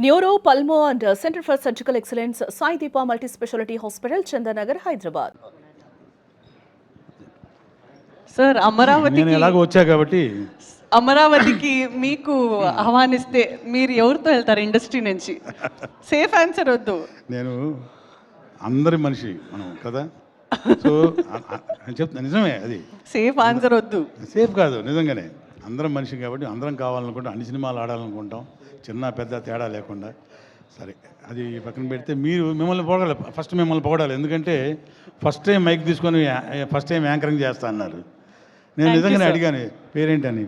Neuro pulmo and centre for surgical excellence Sai Deepa multi speciality hospital Chandanagar Hyderabad. Sir నేను ఎలాగో వచ్చా కాబట్టి అమరావతికి మీకు ఆహ్వానిస్తే మీరు ఎవరితో వెళ్తారు ఇండస్ట్రీ నుంచి? సేఫ్ ఆన్సర్ వద్దు. నేను అందరి మనిషి మనం కదా, సో చెప్తున్నా నిజమే, అది సేఫ్ ఆన్సర్ వద్దు. సేఫ్ కాదు, నిజంగానే అందరం మనిషి కాబట్టి అందరం కావాలనుకుంటాం, అన్ని సినిమాలు ఆడాలనుకుంటాం, చిన్న పెద్ద తేడా లేకుండా. సరే, అది పక్కన పెడితే మీరు మిమ్మల్ని పొగడాలి, ఫస్ట్ మిమ్మల్ని పొగడాలి. ఎందుకంటే ఫస్ట్ టైం మైక్ తీసుకొని ఫస్ట్ టైం యాంకరింగ్ చేస్తా అన్నారు. నేను నిజంగానే అడిగాను పేరేంటని,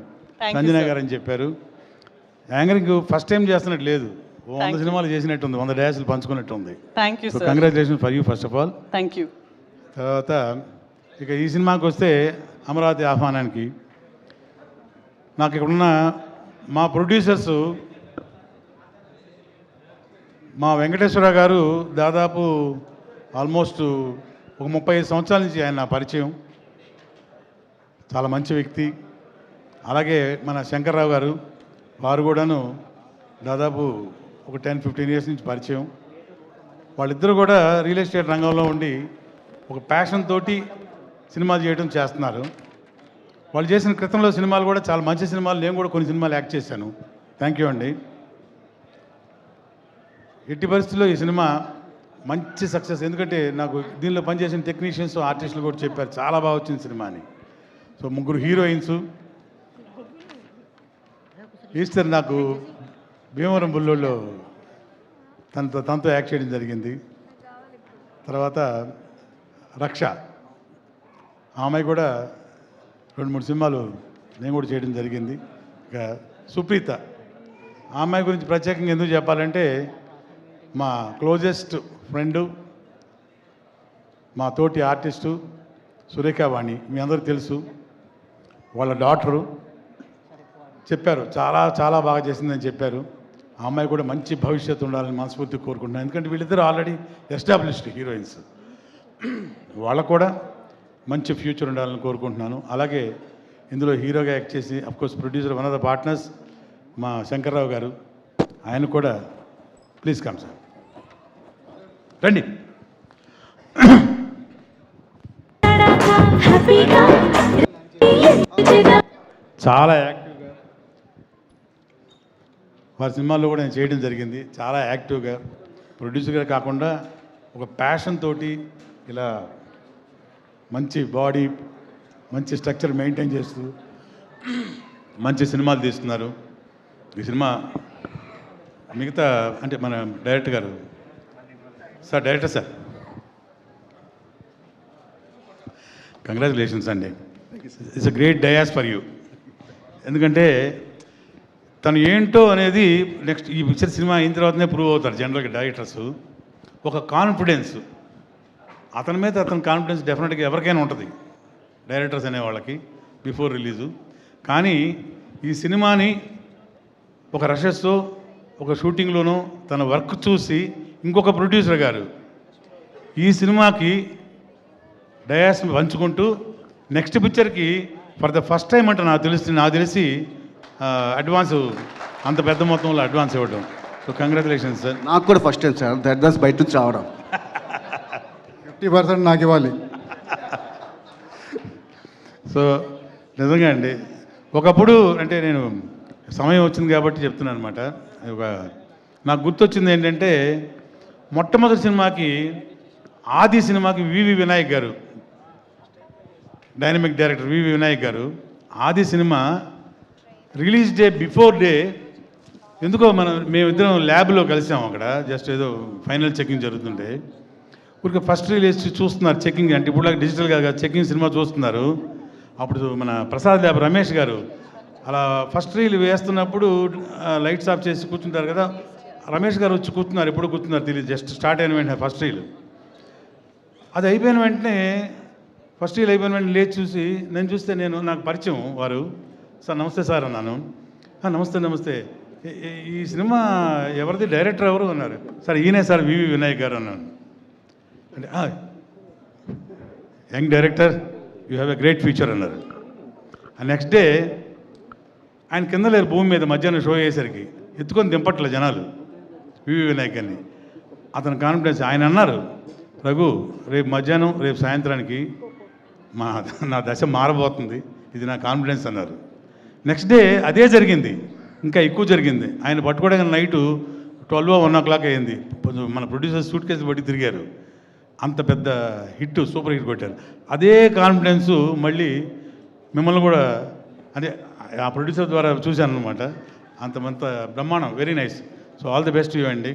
సంజన గారు అని చెప్పారు. యాంకరింగ్ ఫస్ట్ టైం చేస్తున్నట్టు లేదు, 100 సినిమాలు చేసినట్టుంది, 100 డ్యాన్సులు పంచుకున్నట్టు ఉంది. Thank you. Congratulation for you first of all. Thank you. తర్వాత ఇక ఈ సినిమాకి వస్తే అమరావతి ఆహ్వానానికి నాకు ఇక్కడున్న మా ప్రొడ్యూసర్స్, మా వెంకటేశ్వర గారు దాదాపు ఆల్మోస్ట్ ఒక 35 సంవత్సరాల నుంచి ఆయన నా పరిచయం, చాలా మంచి వ్యక్తి. అలాగే మన శంకర్రావు గారు, వారు కూడాను దాదాపు ఒక 10-15 ఇయర్స్ నుంచి పరిచయం. వాళ్ళిద్దరూ కూడా రియల్ ఎస్టేట్ రంగంలో ఉండి ఒక ప్యాషన్ తోటి సినిమాలు చేయడం చేస్తున్నారు. వాళ్ళు చేసిన క్రితంలో సినిమాలు కూడా చాలా మంచి సినిమాలు, నేను కూడా కొన్ని సినిమాలు యాక్ట్ చేశాను. థ్యాంక్ యూ అండి. ఎట్టి పరిస్థితుల్లో ఈ సినిమా మంచి సక్సెస్, ఎందుకంటే నాకు దీనిలో పనిచేసిన టెక్నీషియన్స్, ఆర్టిస్టులు కూడా చెప్పారు చాలా బాగా వచ్చింది సినిమా అని. సో 3 హీరోయిన్స్, ఈస్టర్ నాకు భీమవరం బుల్లోళ్ళు తనతో యాక్ట్ చేయడం జరిగింది. తర్వాత రక్ష, ఆమె కూడా 2-3 సినిమాలు నేను కూడా చేయడం జరిగింది. ఇక సుప్రీత, ఆ అమ్మాయి గురించి ప్రత్యేకంగా ఎందుకు చెప్పాలంటే మా క్లోజెస్ట్ ఫ్రెండు, మా తోటి ఆర్టిస్టు సురేఖావాణి, మీ అందరూ తెలుసు. వాళ్ళ డాటరు చెప్పారు, చాలా చాలా బాగా చేసిందని చెప్పారు. ఆ అమ్మాయి కూడా మంచి భవిష్యత్తు ఉండాలని మనస్ఫూర్తిగా కోరుకుంటున్నాను. ఎందుకంటే వీళ్ళిద్దరూ ఆల్రెడీ ఎస్టాబ్లిష్డ్ హీరోయిన్స్, వాళ్ళకు కూడా మంచి ఫ్యూచర్ ఉండాలని కోరుకుంటున్నాను. అలాగే ఇందులో హీరోగా యాక్ట్ చేసి of course producer one of the partners మా శంకర్రావు గారు, ఆయన కూడా ప్లీజ్ కమ్ సార్, రండి. చాలా యాక్టివ్గా వారి సినిమాల్లో కూడా నేను చేయడం జరిగింది. చాలా యాక్టివ్గా ప్రొడ్యూసర్గా కాకుండా ఒక ప్యాషన్ తోటి ఇలా మంచి బాడీ, మంచి స్ట్రక్చర్ మెయింటైన్ చేస్తూ మంచి సినిమాలు తీస్తున్నారు. ఈ సినిమా మిగతా అంటే మన డైరెక్టర్ గారు సార్, డైరెక్టర్ సార్, కంగ్రాచులేషన్స్ అండి. It's a great dais for you. ఎందుకంటే తను ఏంటో అనేది నెక్స్ట్ ఈ పిక్చర్ సినిమా అయిన తర్వాతనే ప్రూవ్ అవుతారు జనరల్గా డైరెక్టర్స్. ఒక కాన్ఫిడెన్స్, అతని మీద అతని కాన్ఫిడెన్స్ డెఫినెట్గా ఎవరికైనా ఉంటుంది డైరెక్టర్స్ అనే వాళ్ళకి బిఫోర్ రిలీజు. కానీ ఈ సినిమాని ఒక రషస్తో ఒక షూటింగ్లోనూ తన వర్క్ చూసి ఇంకొక ప్రొడ్యూసర్ గారు ఈ సినిమాకి డయాస్ పంచుకుంటూ నెక్స్ట్ పిక్చర్కి ఫర్ ద ఫస్ట్ టైం అంటే నాకు తెలిసి అడ్వాన్స్, అంత పెద్ద మొత్తంలో అడ్వాన్స్ ఇవ్వడం. So congratulations sir. నాకు కూడా ఫస్ట్ టైం సార్ అడ్వాన్స్ బయట నుంచి రావడం. 50% నాకు ఇవ్వాలి. సో నిజంగా అండి, ఒకప్పుడు అంటే నేను సమయం వచ్చింది కాబట్టి చెప్తున్నాను అనమాట. నాకు గుర్తొచ్చింది ఏంటంటే మొట్టమొదటి సినిమాకి, ఆది సినిమాకి వివి వినాయక్ గారు, డైనమిక్ డైరెక్టర్ వివి వినాయక్ గారు, ఆది cinema release day before day ఎందుకో మేమిద్దరం ల్యాబ్లో కలిసాము. అక్కడ జస్ట్ ఏదో ఫైనల్ చెకింగ్ జరుగుతుంటే ఊరికి ఫస్ట్ రిలీజ్ చూస్తున్నారు, చెకింగ్ అంటే ఇప్పుడు డిజిటల్గా చెకింగ్ సినిమా చూస్తున్నారు. అప్పుడు మన ప్రసాద్ ల్యాబ్ రమేష్ గారు అలా ఫస్ట్ రీల్ వేస్తున్నప్పుడు లైట్స్ ఆఫ్ చేసి కూర్చుంటారు కదా, రమేష్ గారు వచ్చి కూర్చున్నారు. ఎప్పుడు కూర్చున్నారు తెలియదు, జస్ట్ స్టార్ట్ అయిన వెంటనే ఫస్ట్ రీల్ అది అయిపోయిన వెంటనే, ఫస్ట్ రీల్ అయిపోయిన వెంటనే లేచి చూసి నేను చూస్తే నాకు పరిచయం వారు. సార్ నమస్తే సార్ అన్నాను. నమస్తే నమస్తే, ఈ సినిమా ఎవరిది, డైరెక్టర్ ఎవరు అన్నారు. సార్ ఈయనే సార్ వివి వినాయక్ గారు అన్నాను. అంటే young director, you have a great future అన్నారు. నెక్స్ట్ డే ఆయన కింద లేరు, భూమి మీద మధ్యాహ్నం షో అయ్యేసరికి ఎత్తుకొని దింపట్లే జనాలు. వివి వినాయక్ అని. అతని కాన్ఫిడెన్స్ ఆయన అన్నారు, రఘు రేపు మధ్యాహ్నం రేపు సాయంత్రానికి నా దశ మారబోతుంది, ఇది నా కాన్ఫిడెన్స్ అన్నారు. నెక్స్ట్ డే అదే జరిగింది, ఇంకా ఎక్కువ జరిగింది. ఆయన పట్టుకోవడానికి నైటు 12 1 అయింది. మన ప్రొడ్యూసర్ సూట్ కేసు బట్టి తిరిగారు. అంత పెద్ద హిట్, సూపర్ హిట్ కొట్టారు. అదే కాన్ఫిడెన్సు మళ్ళీ మిమ్మల్ని కూడా అదే ఆ ప్రొడ్యూసర్ ద్వారా చూశాను అనమాట. అంత బ్రహ్మాండం, very nice. So all the best you అండి.